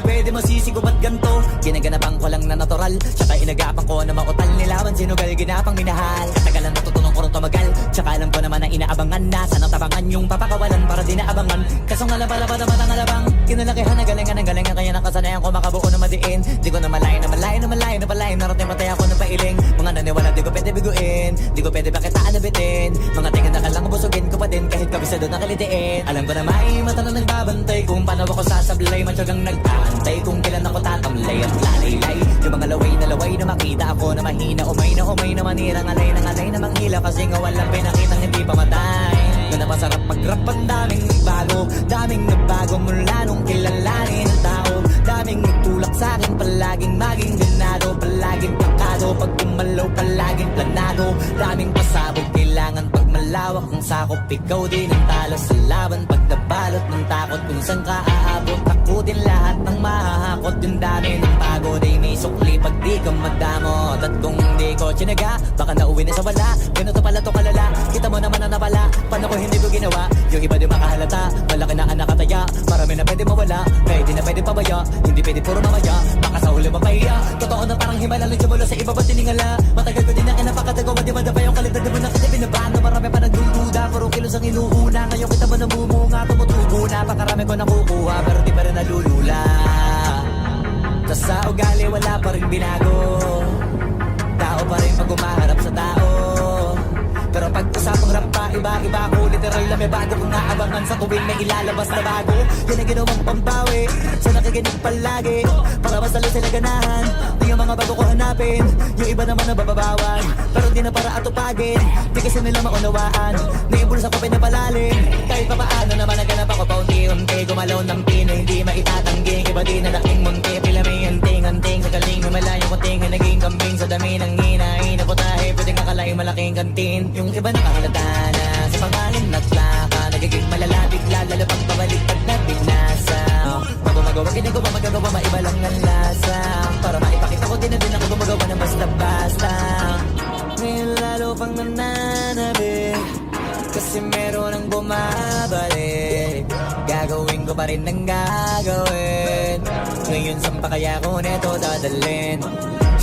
Pwede masisigo ba't ganto? Ginaganapan ko lang na natural, tsaka inagapan ko na mautal nilaban sinugal, ginapang minahal. Katagalan natutunan ko rin tumagal, tsaka alam ko naman na inaabangan na sana tabangan yung papakawalan para di naabangan. Kaso nga labala na matang alabang kinalakihan na galingan ng galingan, kaya nakasanayan ko makabuo na madiin. Di ko na malayo na malayo na malayo na palayo, narating matay ako ng pailing. Mga naniwala di ko pwede biguin, di ko pwede bakitaan na bitin. Mga tingin na kalang busugin ko pa din kahit kabisado na kalitiin. Alam ko na may mata na nagbabantay kung paano ako sasablay, matyagang nagtaantay kung kailan ako tatamlay at lalaylay. Yung mga laway na makita ako na mahina, umay na manirang alay na manghila, kasi nga walang pinakitang hindi pamatay. Na napasarap mag-rap, ang daming nagbago mula nung kilalanin ang tao. Daming nagtulak sa'kin, palaging maging ganado, palaging plakado, pag kumalaw palaging planado. Daming pasabog, kailangan pag malawak ang sakop, ikaw din ang talo sa laban. Pag nabalot ng takot kung saan ka aabot, takutin lahat ng mahahakot. Yung dami ng pagod ay may sukli pag di ka madamot. At kung hindi ko tsinaga, baka nauwi na sa wala. Ganito pala to kalala, kita mo naman na napala. Paano ko hindi ko ginawa, yung iba di makahalata. Malaki na anak kataya, marami na pwede mawala, kaya di na pwede pabaya. Hindi pwede puro mamaya, baka sa huli mapahiya. Totoo na parang himala lang mula sa iba ba tiningala. Matagal ko din na kinapakatagawa, di madapa yung kalidad mo na kita binabano. Marami pa nagdududa, puro kilos ang inuuna. Ngayon kita mo namumunga, tumutubo na. Pakarami ko nakukuha, pero di pa rin nalulula. Tas sa ugali wala pa rin binago, tao pa rin pag umaharap sa tao. Pero pag usapang rap pa, iba-iba ako. Literal na may bago kong naabangan sa tuwing may ilalabas na bago. Yan ang ginawang pambawi sa nakikinig palagi, para masalo sila ganahan. Di yung mga bago ko hanapin, yung iba naman nabababawan, pero di na para atupagin. Di kasi nila maunawaan, naibulsa ko pinapalalim. Kahit pa paano naman naganap ako paunti-unti, gumalaw ng pino, hindi maitatanggi. Iba di na laking munti, pila may anting-anting. Sa galing malayong kuting, naging kambing sa dami ng hinahin. Naputahe, pwedeng akalaing malaking kantin. Yung iba nakahalata na sa pangalan at plaka, nagiging malala bigla, lalo pag pabalik pag nabinasa. Magumagawa, ginagawa, magagawa, maiba lang ang lasa, para maipakita ko din na din ako gumagawa ng basta-basta. Ngayon lalo pang nananabik, kasi meron ang bumabalik. Gagawin ko pa rin ang gagawin. Ngayon saan pa kaya ko neto dadalhin?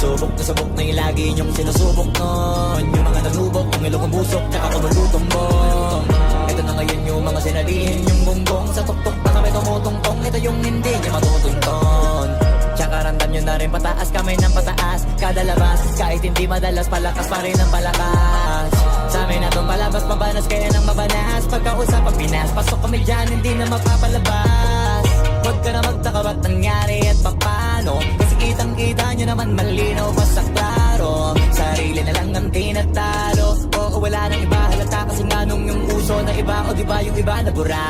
Subok na yung lagi niyong sinusubok nun. Yung mga nanubok, yung ilong umusok, tsaka kumulutong bong. Ito na ngayon yung mga sinabihin yung bumbong. Sa tuktok na kami tumutungtong, ito yung hindi niya matutunton. Tsaka randam nyo na rin pataas, kamay ng pataas. Kada labas, kahit hindi madalas, palakas pa rin ang palakas. Sa amin na itong palabas, mabanas kaya nang mabanas. Pagkausap ang Pinas, pasok kami dyan, hindi na mapapalabas. Huwag ka na magtaka ba't nangyari at papano, kasi kitang-kita nyo naman malinaw pa sa klaro. Sarili na lang ang tinatalo, oo wala nang iba halata, kasi nga nung yung uso na iba, o diba yung iba na bura.